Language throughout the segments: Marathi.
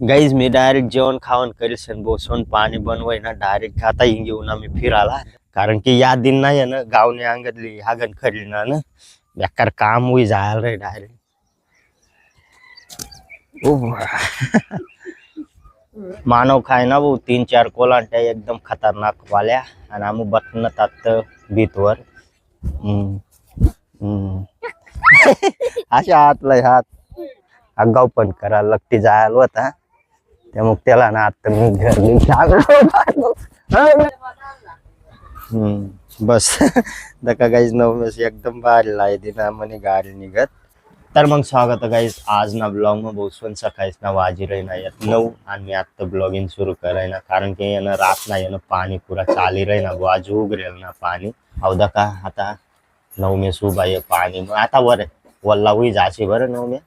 गाईज मी डायरेक्ट जेवण खावण करीसन बसून पाणी बनवाय ना डायरेक्ट आता घेऊन आम्ही फिरायला. कारण की या दिन नाही ना गावने अंगतली हागण खरी ना बेकार काम होई जायला रे डायरेक्ट. मानव खाय ना भाऊ 3-4 कोलांट्या एकदम खतरनाक वाल्या आणि आम्ही बटणत आत भीतवर. हम्म. हम्म. अशा हातला हात आगाव पण करायला लागते जायला होता त्यामुळे त्याला ना आता मी बस दका गाईज नवस एकदम भारी लायती ना म्हणे गाडी निघत. तर मग स्वागत आहे गाईज आज ना ब्लॉग में बसून सकाळीच ना वाजी रही ना 9 आणि मी आता ब्लॉगिंग सुरू कराय ना कारण की यानं रात ना यानं पाणी पुरा चाली रही ना वाज उगरेल ना पाणी अव दका आता 9 में सुबह ये पाणी मग आता वर वल्ला हुई जाशी बरं 9 में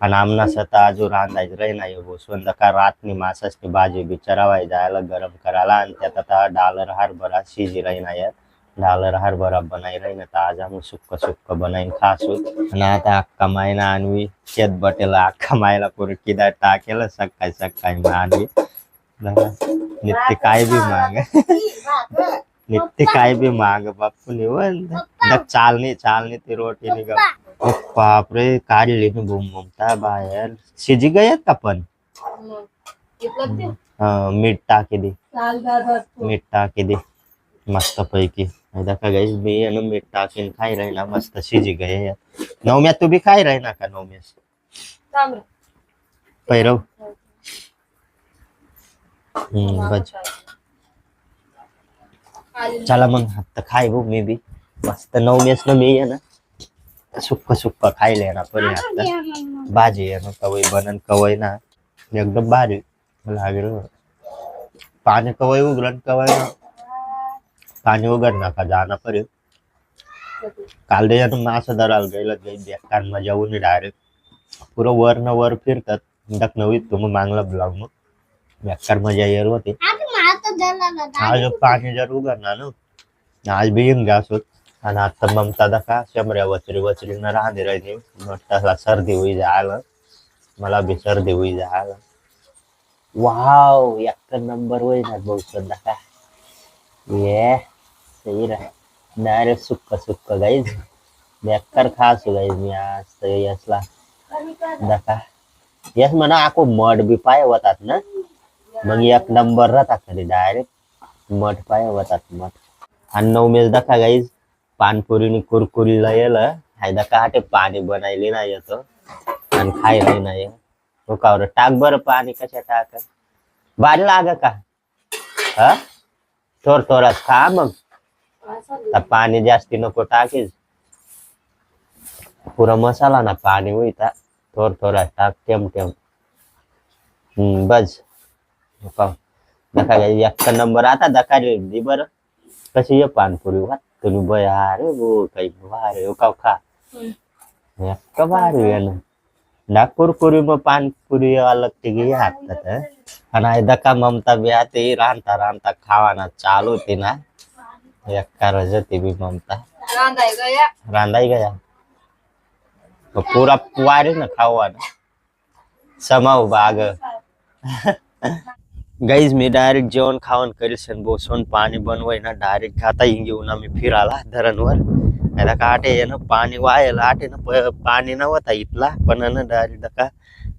आणि आमना स्वतः जो रांधायचं रही ना ये बसून दका रातनी मासासनी भाजी बिचारावाय जायला गरम करायला आणि त्यात आता डालर हरभरा शिजी रही ना यार डालर हरभरा बनाई रही ना तर आज आम्ही सुक्क बनाईन खासू आणि आता अख्खा मायना आणवी शेत बटेला अख्खा मायला पुरं किदा टाकेल सकाळी आणवी नित्य काय बी माग नित्य काय बी माग बापू निवण चालनी ती रोटी निघ. बापरे काढली ना भूम ममता बाहेर शिजी गयत का पण मीठ टाकी दे मस्त पैकी का गाईस मी मीठ टाकीन खाई रही ना मस्त शिजी गए. नवम्या तू भी खाई रही ना का नवम्या पैरव बस चला मग आता खाय भाऊ मी भी मस्त नवम्यास ना मी ना सुक्क खायला ना परी आता भाजी आहे ना कवई बनन कवई ना एकदम भारी लागेल. पाणी कवई उघडन कवई ना पाणी उघड नका जाना परी काल दे मासा दराल गेलं बेकार मजा होऊन डायरेक्ट पुरं वर फिरतात डक नवीत तुम्ही मागला ब्लॉग मग बेकार मजा येर होती. आज पाणी जर उघडणार ना आज बी येऊन घास होत आणि आता ममता दका शंभऱ्या वचरी न राहते राहते म्हटला सर्दी होई जायला मला बी सर्दी होई जायला. वाव एक नंबर होई ना बहुत दका ये सही रहा डायरेक्ट सुक्क गाईज बेकार खास गाईज मी आज यसला दका यस म्हणा आको मठ बी पाय होतात ना मग एक नंबर राहतात कधी डायरेक्ट मठ पाय होतात मठ. आणि 9 मेज दका गाईज पानपुरीनी कुरकुरीला येलं हाय दका हाटे पाणी बनायले ना येतो आणि खायला नाही रुकावर टाक बरं पाणी कशा टाक भारी लाग का हा थोडा खा मग पाणी जास्ती नको टाकीस पुरा मसाला ना पाणी होईता थोडा टाक टेम बस दका एक नंबर आता दका दी बरं कशी ये पानपुरी वाट तुम्ही बया रे वो काही भारी उकाव खा एक भारी आहे ना नागपूरपुरी मग पानपुरी अलग तिघी हातात आणि दका ममता बी ते रांधता खावाना चालू होती ना एक कारज होती बी ममता रांधाई गया पूरा वारे ना खावाना समाव बाग. गाईज मी डायरेक्ट जेवण खावण करीसन बसून पाणी बनवाय ना डायरेक्ट आता घेऊन आम्ही फिरायला धरणवर आता काटे ना पाणी वायला आटे ना पाणी नव्हता इथला पण ना डायरेक्ट दका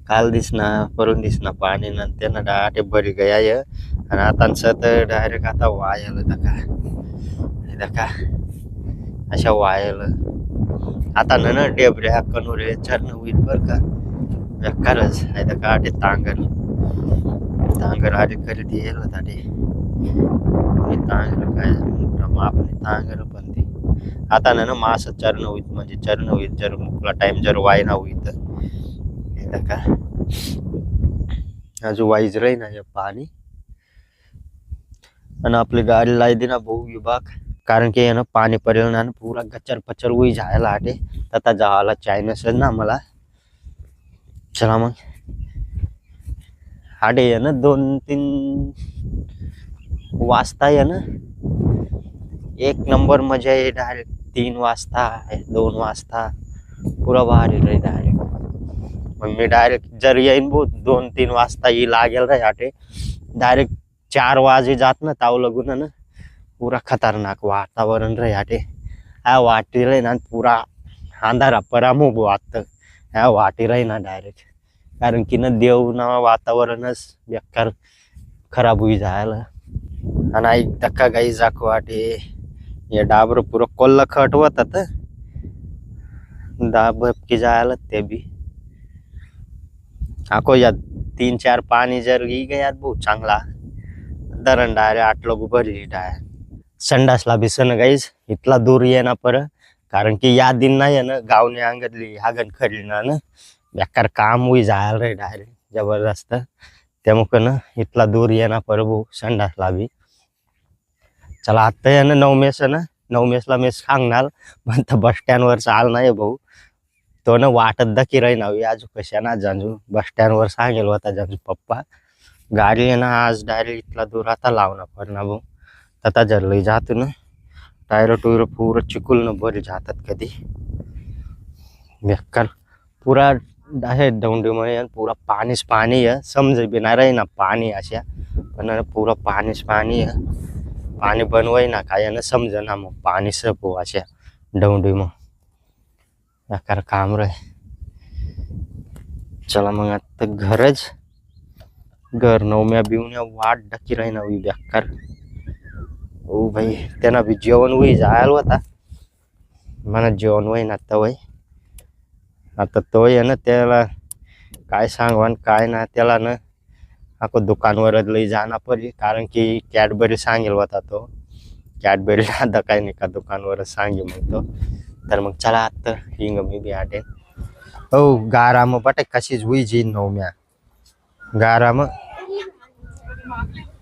काल दिसना परून दिसना पाणी नंतर ना आटे बरी गया आणि आता सत डायरेक्ट आता वायला दका अशा वायला आता ना डेबऱ्या कनुरे चरण होईल बर का बेकारच आहे दका आटे तांगर आले करीत येल ताटे तांगर काय मोठा मापने तांगर पण ती आता ना मास चरण होईत म्हणजे चरण होईत जर मुकला टाइम जर वायना होईत का अजून वाईज राही ना पाणी आणि आपली गाडी लाई दे ना भाऊ विभाग कारण की ना पाणी पडेल ना पूरा गच्चर पच्चर हुई जायला आटे तथा जायला चायनस ना मला चला मग आडे आहे ना 2-3 वाजता आहे ना एक नंबर मजा आहे डायरेक्ट 3 वाजता 2 वाजता पुरा भारी रे डायरेक्ट मग मी डायरेक्ट जर येईन भाऊ 2-3 वाजता ही लागेल रे आटे डायरेक्ट 4 वाजे जात ना ताव लगून ना पूरा खतरनाक वातावरण रे आटे हा वाटी रे ना पूरा अंधारा परामो भाऊ आता ह्या वाटी रे ना डायरेक्ट कारण की ना देव ना वातावरणच बेकार खराब होई जायला आणि एक धक्का गाई जाको वाटे या डाबर पुरं कोल्ला खटवत डाब की जायला ते भी आको या 3-4 पाणी जर ही गयात भाऊ चांगला धरण डायरे 8 लोक भरली डाय संडासला भिसन गाईस इतला दूर ये ना पर कारण की या दिन नाही ना गावने अंगदली हागण खडली ना बेकार काम हुई जायला रे डायरेक्ट जबरदस्त त्यामुळे ना इतला दूर ये ना पर भाऊ संडासला भी चला आता आहे ना 9 मेस ना 9 मेसला मेस सांगणार म्हणता बस स्टँड वर चाल नाही भाऊ तो ना वाटत दकी राही नावी आज कशा ना जांजू बस स्टँड वर सांगेल होता जांजू पप्पा गाडी आहे ना आज डायरेक्ट इतला दूर आता लावना पडना भाऊ तथा जरलई जातो ना टायर टूर पूरा चिकुल न भरी जातात कधी बेकार पूरा आहे दौंडीमुळे पूरा पाणीच पाणी आहे समज बी नाही राही ना पाणी अशा पण पूरा पाणीच पाणी आहे पाणी बनवाय ना काय ना समज ना मग पाणी सपो अशा दौंडी मग बेकार काम रे चला मग आता घरच घर नवम्या बिवण्या वाट डकी राही ना बेकार ओ भाई त्यांना बी जेवण वही जायला होता मला जेवण वही ना आता वय आता तो आहे ना त्याला काय सांगवान काय ना त्याला ना आको दुकानवरच लई जाना पडली कारण की कॅडबरी सांगेल होता तो कॅडबरी आता काय नाही का दुकानवरच सांगे मग तो तर मग चला आता हिंग मी बी आटे हो गाराम बटे कशीच हुई जी नवम्या गाराम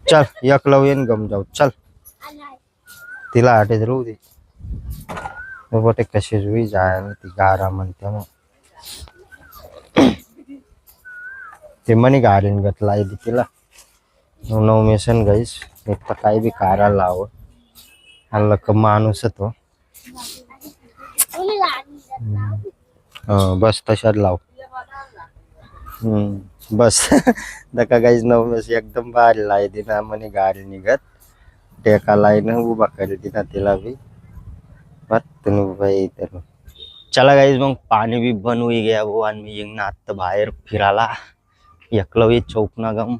चल एकलव येईन गम जाऊ चल तिला आटेच राहू दे बटे कशीच हुई जाय ती गारा म्हणते मग ते मनी गाडीन घेतला आहे तिला 9 मेसन गाईस एक काही बी कारा लाव हल्ला का माणूस तो बस तशात लाव बस दका गाईस 9 मेस एकदम भारी लाय दिना मनी गाडी निघत टेका लाईन उभा करी दिना तिला बी पत्तन भाई तर चला गाईस मग पाणी बी बंद हुई गया वो आणि मी येईन आता बाहेर फिरायला एकलवी चौकना गम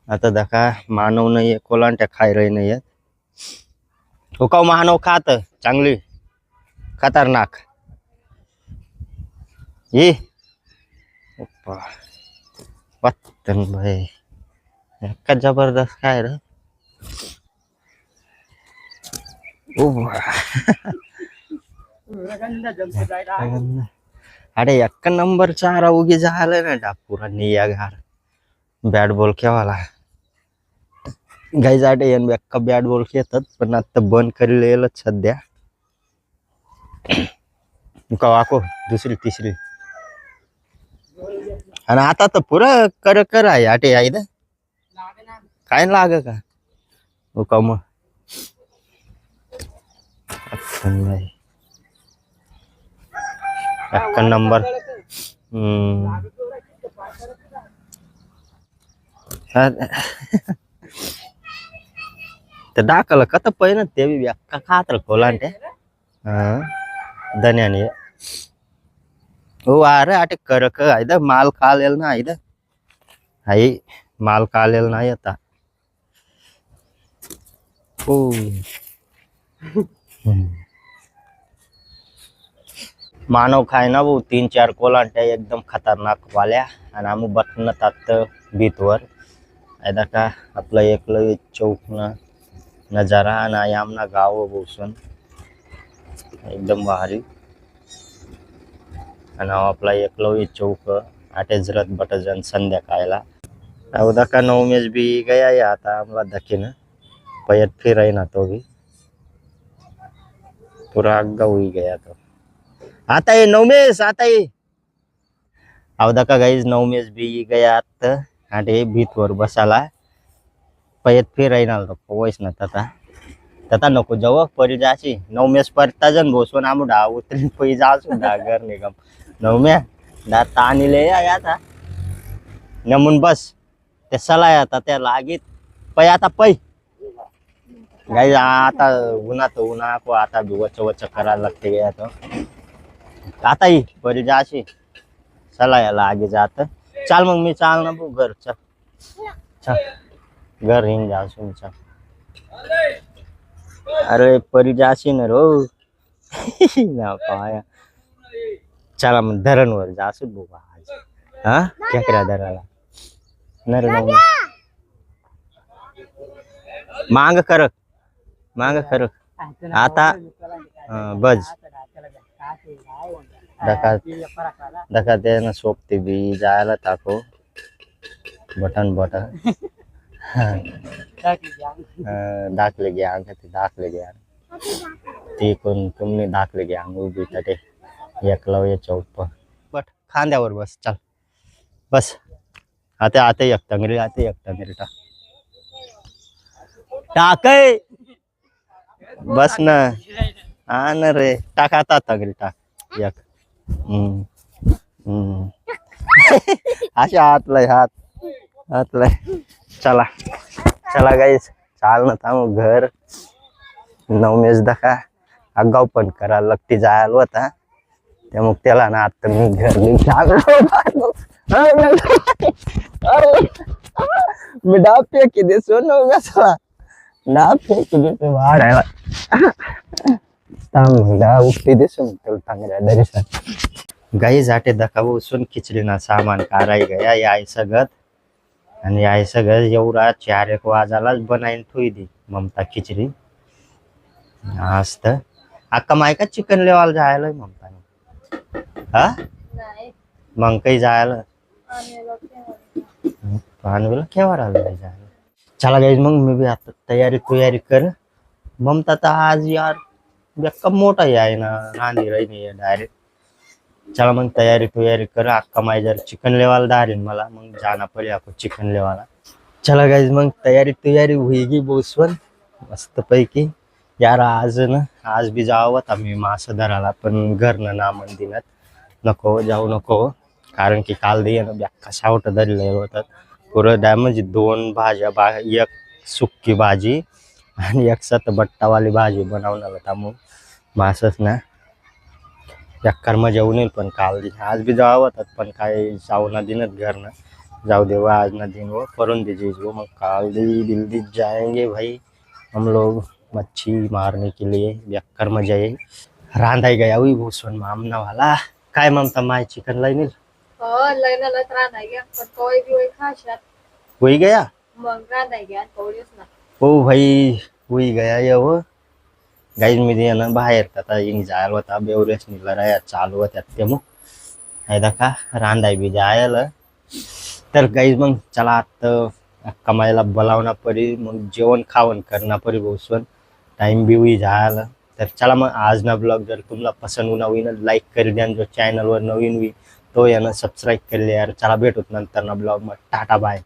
आता दका मानव नाही कोलांट्या खाय रही नाही हो का मानव खात चांगली खतरनाक ये पत्तन भाई का जबरदस्त काय रे अरे एक नंबर 4 उगी झालं ना डापुरा निया घार बॅट बॉल खेळायला गाईज आटे येन बेक्का बॅट बॉल खेळतात पण आता बंद करेल सध्या वाको दुसरी तिसरी आणि आता तर पुरं कर आहे आटे आहे काय लाग का हो का मग एक नंबर ते दाखल कत पहिलं ते बी व्याक्का खातर कोलांटे धन्याने हो अरे आटे करक आहे माल खालेल ना आहे हाई माल खालेल नाही आता हो मानव खाय ना भाऊ 3-4 कोलांट्या एकदम खतरनाक वाल्या आणि आम्ही बटणतात बीतवर ऐदा का आपलं एकलं चौकना नजारा आणि आमना गाव बोसून एकदम भारी आणि आपला एकलवी चौक आटेजरत बटजन संध्याकाळला अवदा का 9 मेस बी गया या आता आम्हाला दखीन पयत फिराय ना तो भी पूरा आग्गा हुई गया तो आता ये 9 मेस आता ये अवदा का गाईज 9 मेस बी गया आता आटे भीतवर बसाला पयत फिराय ना पोवैस ना तता नको जाऊ परी जाशी 9 मेस परता जन बोसवन आमु डा उतरी पै जासु डा घर निगम 9 मे दात आणले आता नमून बस ते सलाय आता त्या लागीत पै आता पै गाई आता उन्हा को आता वच वच करायला लागते गे आता ही बरी जाशी सलायला आगे जात चाल मग मी चाल ना भाऊ घर चल चल घर हिंग जासून चल अरे परी जाशी ना रो ना पाया चला मग धरणवर जासू बाबा आज हा खेकड्या धराला नर मांग करक आता बज दका ते ना सोबते बी जायला टाको बटन दाखले घ्या ते दाखले घ्या ते कोण तुमने दाखले घ्या उभी तटे एकलव्य चौक बट खांद्यावर बस चल बस आता एक तंगरी टाक बस ना हा ना रे टाक आता तंगरी टाक एक अशा हातलाय चला गाईस चाल ना थांब घर नवमेश दका आगाव पण करायला लागते जायला होता त्या मग त्याला ना आता मी घर मी डाब फेकी दे सोनं उगा डाब फेकी दे वाढायला डाब उठते दे सोन त्याला चांगल्या दरीसा गाई जाटे दखा उसून खिचडी ना सामान काराई गया याय सगळं आणि याय सगळं एवढा 4-1 वाजालाच बनाईन ठोई दी ममता खिचडी असत अक्का मायका चिकन लेवाल जायला ममता हा मग काही जायला पानवेला केव्हा राहिलं जायला चला गाईज मग मी बी आता तयारी कर ममता तर आज यार बेक्का मोठा आहे ना नांदी रही डायरेक्ट चला मग तयारी कर अक्का माय जर चिकन लेवाला दारीन मला मग जाना पडे आपण चिकन लेवाला चला गाईज मग तयारी होईगी बोसवन मस्त पैकी यार आज बी जावं आम्ही मास धराला पण घरनं ना मंदिरात नको जाऊ नको कारण की काल दे ना ब्याक्का सावट धरले होतात पुरं द्या म्हणजे 2 भाज्या एक सुक्की भाजी आणि एक सतबट्टावाली भाजी बनवणार त्यामुळं मासच ना बेकार मजा येऊन पण काल दे आज भी जावं होतात पण काय जाऊ ना दिनच घरनं जाऊ दे आज ना दिन वो करून दीजिए मग काल दिल्ली जाएंगे भाई हम लोग मच्छी मारने के लिए बेकार मजा येईल रांधाई गया हुई भूसवन मामना वाला काय ममता माय चिकन लाईन वही गया ओ भाई वही गया ये वो गाईज मी दे ना बाहेर आता इंग जायला होता बेवरेस निघला चालू होत्यात ते मग आहे का रांधाई बी जायला तर गाईज मग चला आता कमायला बोलावना परी मग जेवण खावण करना परी भूसवन टाइम भी हुई जायला तर चला मग आज ना ब्लॉग जर तुम्हाला पसंत होईना लाईक कर द्या जो चॅनलवर नवीन हुई तो यानं सबस्क्राईब कर ले यार चला भेटूत नंतर ना ब्लॉग मग टाटा बाय